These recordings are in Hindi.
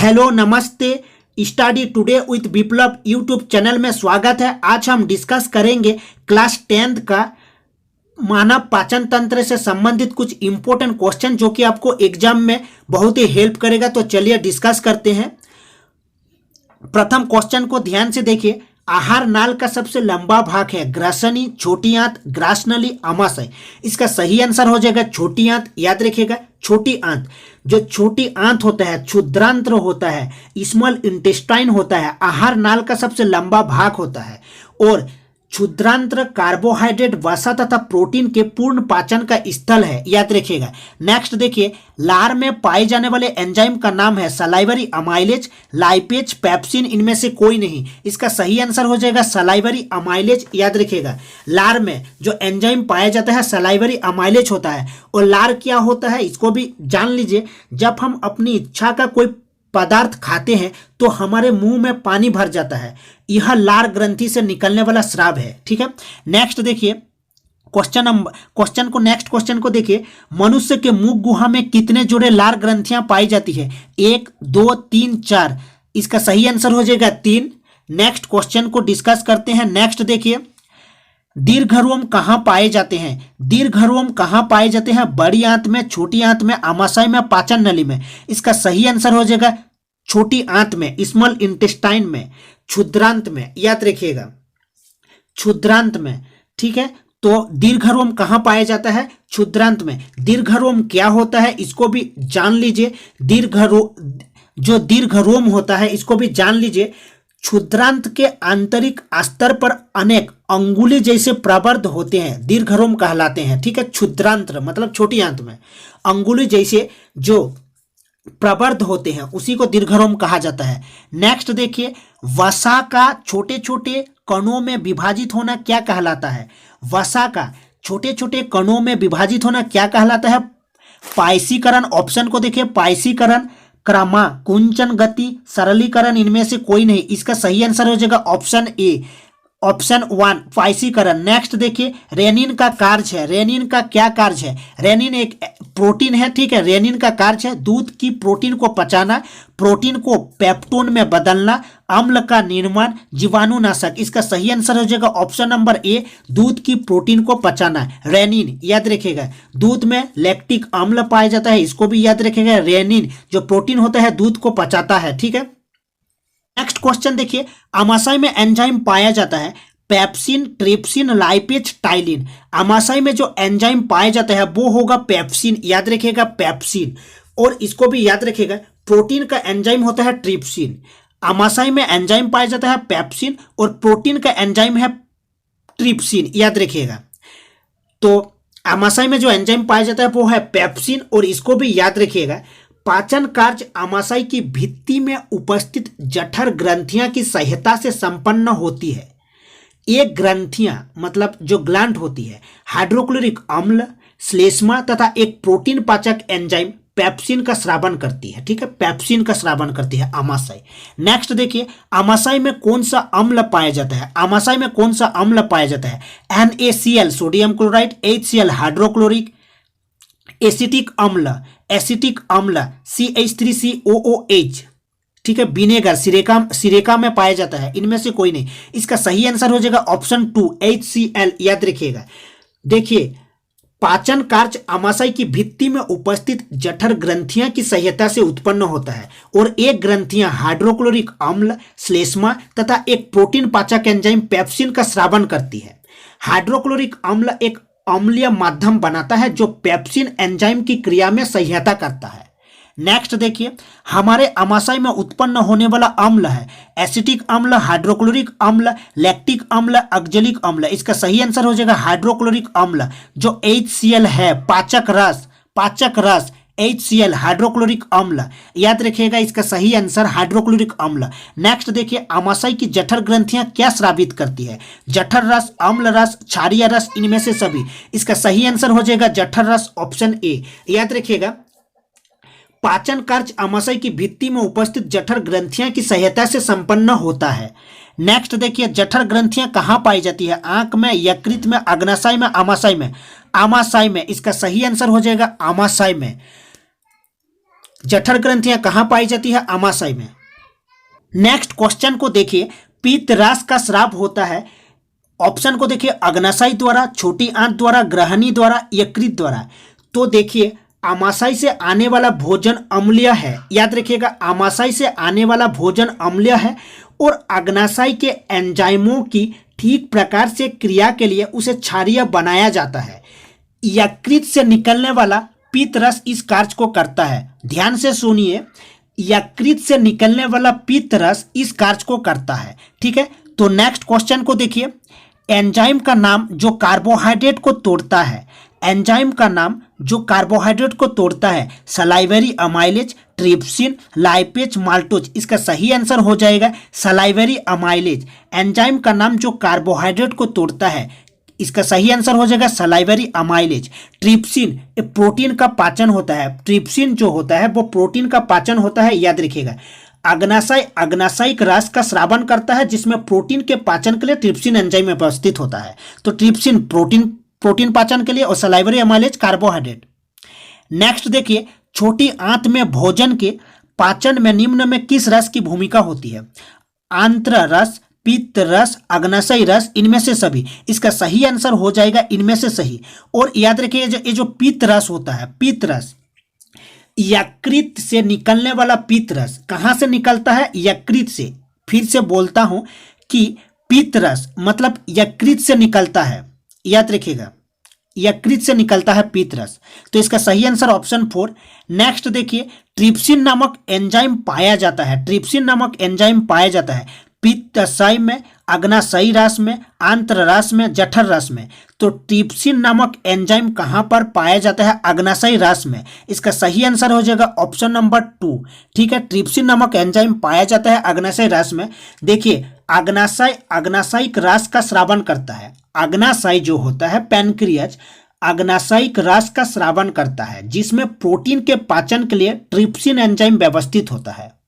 हेलो नमस्ते। Study today with Viplav YouTube channel में स्वागत है। आज हम डिस्कस करेंगे क्लास 10th का मानव पाचन तंत्र से संबंधित कुछ इंपॉर्टेंट क्वेश्चन जो कि आपको एग्जाम में बहुत ही हेल्प करेगा। तो चलिए डिस्कस करते हैं। प्रथम क्वेश्चन को ध्यान से देखिए। आहार नाल का सबसे लंबा भाग है ग्रासनी, छोटी आंत, ग्रासनली, आमाशय। इसका सही आंसर हो जाएगा छोटी आंत। याद रखिएगा छोटी आंत। जो छोटी आंत होता है, क्षुद्रांत्र होता है, स्मॉल इंटेस्टाइन होता है, आहार नाल का सबसे लंबा भाग होता है। और क्षुद्रांत्र कार्बोहाइड्रेट, वसा तथा प्रोटीन के पूर्ण पाचन का स्थल है। याद रखिएगा। नेक्स्ट देखिए, लार में पाए जाने वाले एंजाइम का नाम है सलाइवरी अमाइलेज, लाइपेज, पेप्सिन। इनमें से कोई नहीं। इसका सही आंसर हो जाएगा सलाइवरी अमाइलेज। याद रखिएगा लार में जो एंजाइम पाया जाता है सलाइवरी अमाइलेज होता है। और लार क्या होता है इसको भी जान लीजिए। जब हम अपनी इच्छा का कोई पदार्थ खाते हैं तो हमारे मुंह में पानी भर जाता है। यह लार ग्रंथि से निकलने वाला स्राव है। ठीक है। नेक्स्ट देखिए नेक्स्ट क्वेश्चन को देखिए। मनुष्य के मुख गुहा में कितने जोड़े लार ग्रंथियां पाई जाती है? 1, 2, 3, 4। इसका सही आंसर हो जाएगा 3। नेक्स्ट क्वेश्चन को डिस्कस करते हैं। नेक्स्ट देखिए, दीर्घरोम कहां पाए जाते हैं? दीर्घरोम कहां पाए जाते हैं? बड़ी आंत में, छोटी आंत में, आमाशय में, पाचन नली में। इसका सही आंसर हो जाएगा छोटी आंत में, स्मॉल इंटेस्टाइन में, क्षुद्रांत में। याद रखिएगा क्षुद्रांत में। ठीक है। तो दीर्घरोम कहां पाया जाता है? क्षुद्रांत में। दीर्घरोम क्या होता है इसको भी जान लीजिए। जो दीर्घरोम होता है इसको भी जान लीजिए। क्षुद्रांत के आंतरिक स्तर पर अनेक अंगुली जैसे प्रवर्ध होते हैं, दीर्घरोम कहलाते हैं। ठीक है। क्षुद्रांत्र मतलब छोटी आंत में अंगुली जैसे जो प्रवर्ध होते हैं उसी को दीर्घरोम कहा जाता है। नेक्स्ट देखिए, वसा का छोटे छोटे कणों में विभाजित होना क्या कहलाता है? वसा का छोटे छोटे कणों में विभाजित होना क्या कहलाता है? पायसीकरण। ऑप्शन को देखिए, पायसीकरण, क्रमा, कुंचन गति, सरलीकरण। इनमें से कोई नहीं। इसका सही आंसर हो जाएगा ऑप्शन ए, ऑप्शन 1, पायसीकरण। नेक्स्ट देखिए, रेनिन का कार्य है। रेनिन का क्या कार्य है? रेनिन एक प्रोटीन है। ठीक है। रेनिन का कार्य है दूध की प्रोटीन को पचाना, प्रोटीन को पेप्टोन में बदलना, अम्ल का निर्माण, जीवाणुनाशक। इसका सही आंसर हो जाएगा ऑप्शन नंबर ए, दूध की प्रोटीन को पचाना, रेनिन। याद रखिएगा दूध में लैक्टिक अम्ल पाया जाता है, इसको भी याद रखिएगा। रेनिन जो प्रोटीन होता है दूध को पचाता है। ठीक है। नेक्स्ट क्वेश्चन देखिए, आमाशय में एंजाइम पाया जाता है पेप्सिन, ट्रिप्सिन, लाइपेज, टाइलिन। आमाशय में जो एंजाइम पाया जाता है वो होगा पेप्सिन। याद रखिएगा पेप्सिन। और इसको भी याद रखिएगा प्रोटीन का एंजाइम होता है ट्रिप्सिन। आमाशय में एंजाइम पाया जाता है पेप्सिन और प्रोटीन का एंजाइम है ट्रिप्सिन। याद रखिएगा। तो आमाशय में जो एंजाइम पाया जाता है वो है पेप्सिन। और इसको भी याद रखिएगा पाचन कार्य आमाशय की भित्ति में उपस्थित जठर ग्रंथियां की सहायता से संपन्न होती है। ये ग्रंथियां मतलब जो ग्लैंड होती है, हाइड्रोक्लोरिक अम्ल, श्लेष्मा तथा एक प्रोटीन पाचक एंजाइम पेप्सिन का स्रावन करती है। ठीक है। पेप्सिन का स्रावन करती है आमाशय। नेक्स्ट देखिए, आमाशय में कौन सा अम्ल पाया जाता है? आमाशय में कौन सा अम्ल पाया जाता है? NaCl sodium chloride, HCl hydrochloric acetic अम्ल, CH3COOH। ठीक है। विनेगर सिरेका में पाया जाता है। इनमें से कोई नहीं। इसका सही आंसर हो जाएगा ऑप्शन 2, HCl। याद रखिएगा। देखिए पाचन कार्य आमाशय की भित्ति में उपस्थित जठर ग्रंथियां की सहायता से उत्पन्न होता है। और एक ग्रंथियां हाइड्रोक्लोरिक अम्ल, श्लेष्मा तथा एक प्रोटीन पाचक एंजाइम पेप्सिन का स्रावन करती है। हाइड्रोक्लोरिक अम्ल एक अम्लीय माध्यम बनाता है जो पेप्सिन एंजाइम की क्रिया में सहायता करता है। नेक्स्ट देखिए, हमारे आमाशय में उत्पन्न होने वाला अम्ल है एसिटिक अम्ल, हाइड्रोक्लोरिक अम्ल, लैक्टिक अम्ल, ऑक्जेलिक अम्ल। इसका सही आंसर हो जाएगा हाइड्रोक्लोरिक अम्ल। जो HCl है पाचक रस HCl हाइड्रोक्लोरिक अम्ल। याद रखिएगा इसका सही आंसर हाइड्रोक्लोरिक अम्ल। नेक्स्ट देखिए, आमाशय की जठर ग्रंथियां क्या स्रावित करती है? जठर रस, अम्ल रस, क्षारीय रस। इनमें से सभी। इसका सही आंसर हो जाएगा जठर रस, ऑप्शन ए। याद रखिएगा पाचन कार्य आमाशय की भित्ति में उपस्थित जठर ग्रंथियां की सहायता से संपन्न होता है। नेक्स्ट देखिए, जठर ग्रंथियां कहां पाई जाती है? आंख में, यकृत में, अग्नाशय में, आमाशय में। आमाशय में। इसका सही आंसर हो जाएगा आमाशय में। जठर ग्रंथियां कहाँ पाई जाती है? आमाशय में। नेक्स्ट क्वेश्चन को देखिए, पित्तरस का स्राव होता है, ऑप्शन को देखिए, अग्नाशय द्वारा, छोटी आंत द्वारा, ग्रहणी द्वारा, यकृत द्वारा। तो देखिए आमाशय से आने वाला भोजन अम्लीय है, याद रखिएगा, आमाशय से आने वाला भोजन अम्लीय है और अग्नाशय के एंजाइमों की ठीक प्रकार से क्रिया के लिए उसे क्षारीय बनाया जाता है। यकृत से निकलने वाला पित्तरस इस कार्य को करता है। ध्यान से सुनिए, यकृत से निकलने वाला पित्तरस इस कार्य को करता है। ठीक है, तो नेक्स्ट क्वेश्चन को देखिए, एंजाइम का नाम जो कार्बोहाइड्रेट को तोड़ता है, एंजाइम का नाम जो कार्बोहाइड्रेट को तोड़ता है, salivary amylase, trypsin, lipase, maltose. इसका सही आंसर हो जाएगा सलाइवरी अमाइलेज। एंजाइम का नाम जो कार्बोहाइड्रेट को तोड़ता है, इसका सही आंसर हो जाएगा सलाइवरी अमाइलेज। ट्रिप्सिन प्रोटीन का पाचन होता है, ट्रिप्सिन जो होता है वो प्रोटीन का पाचन होता है, याद रखिएगा। अग्नाशयिक रस का स्रावन करता है, जिसमें प्रोटीन के पाचन के लिए ट्रिप्सिन एंजाइम में उपस्थित होता है। तो ट्रिप्सिन प्रोटीन पाचन के लिए और सलाइवरी अमाइलेज कार्बोहाइड्रेट। नेक्स्ट देखिए, छोटी आंत में भोजन के पाचन में निम्न में किस रस की भूमिका होती है? आंत्र रस, पित्त रस, अग्नाशय रस, इनमें से सभी। इसका सही आंसर हो जाएगा इनमें से सही। और याद रखिए ये जो पित्त रस होता है, पित्त रस, यकृत से निकलने वाला पित्त रस कहां से निकलता है? यकृत से। फिर से बोलता हूं कि पित्त रस मतलब यकृत से निकलता है, याद रखिएगा, यकृत से निकलता है पित्त रस। तो इसका सही आंसर ऑप्शन 4। नेक्स्ट देखिए, ट्रिप्सिन नामक एंजाइम पाया जाता है, ट्रिप्सिन नामक एंजाइम पाया जाता है पित्ताशय में, अग्नाशयी रस में, आंत्र रस में, जठर रस में। तो ट्रिप्सिन नामक एंजाइम कहां पर पाया जाता है? अग्नाशयी रस में। इसका सही आंसर हो जाएगा ऑप्शन नंबर 2। ठीक है, ट्रिप्सिन नामक एंजाइम पाया जाता है अग्नाशयी रस में। देखिए अग्नाशयिक रस का स्रावन करता है, अग्नाशय जो होता है पैनक्रियाज, अग्नाशयिक रस का स्रावन करता है, जिसमें प्रोटीन के पाचन के लिए ट्रिप्सिन एंजाइम व्यवस्थित होता है।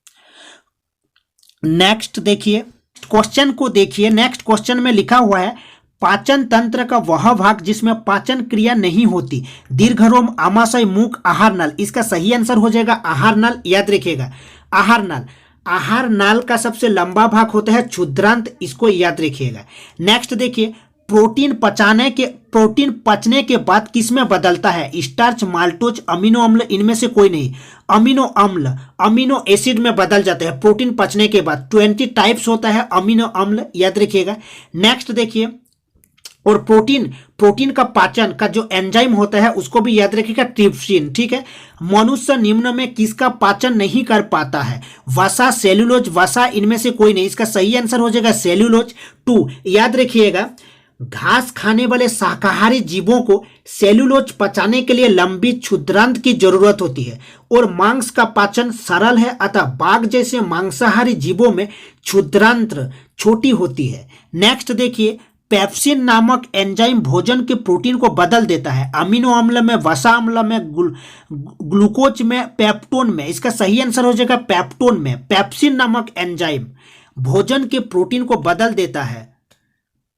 नेक्स्ट देखिए, क्वेश्चन को देखिए, नेक्स्ट क्वेश्चन में लिखा हुआ है, पाचन तंत्र का वह भाग जिसमें पाचन क्रिया नहीं होती, दीर्घरोम, आमाशय, मुख, आहार नाल। इसका सही आंसर हो जाएगा आहार नाल, याद रखिएगा आहार नाल। आहार नाल का सबसे लंबा भाग होता है क्षुद्रांत, इसको याद रखिएगा। नेक्स्ट देखिए, प्रोटीन पचने के बाद किसमें बदलता है? स्टार्च, माल्टोज, अमीनो अम्ल, इनमें से कोई नहीं। अमीनो अम्ल अमीनो एसिड में बदल जाते हैं प्रोटीन पचने के बाद। 20 टाइप्स होता है अमीनो अम्ल, याद रखिएगा। नेक्स्ट देखिए, और प्रोटीन का पाचन का जो एंजाइम होता है उसको भी याद रखिएगा, ट्रिप्सिन। ठीक है, मनुष्य निम्न में किसका पाचन नहीं कर पाता है? वसा, सेल्यूलोज, वसा, इनमें से कोई नहीं। इसका सही आंसर हो जाएगा सेल्यूलोज 2। याद रखिएगा, घास खाने वाले शाकाहारी जीवों को सेल्यूलोज पचाने के लिए लंबी क्षुद्रांत की जरूरत होती है और मांस का पाचन सरल है, अतः बाघ जैसे मांसाहारी जीवों में क्षुद्रांत छोटी होती है। नेक्स्ट देखिए, पेप्सिन नामक एंजाइम भोजन के प्रोटीन को बदल देता है, अमीनो अम्ल में, वसा अम्ल में, ग्लूकोज में, पेप्टोन में। इसका सही आंसर हो जाएगा पेप्टोन में। पेप्सिन नामक एंजाइम भोजन के प्रोटीन को बदल देता है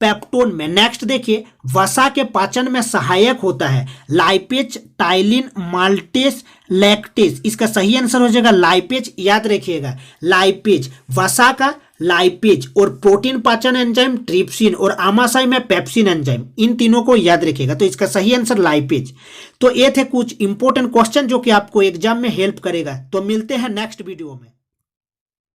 पेप्टोन में। नेक्स्ट देखिए, वसा के पाचन में सहायक होता है लाइपेज, टाइलिन, माल्टेज, लैक्टेज। इसका सही आंसर हो जाएगा लाइपेज, याद रखिएगा लाइपेज, वसा का लाइपेज। और प्रोटीन पाचन एंजाइम ट्रिप्सिन और आमाशय में पेप्सिन एंजाइम, इन तीनों को याद रखिएगा। तो इसका सही आंसर लाइपेज। तो ये थे कुछ इंपॉर्टेंट क्वेश्चन जो कि आपको एग्जाम में हेल्प करेगा। तो मिलते हैं नेक्स्ट वीडियो में।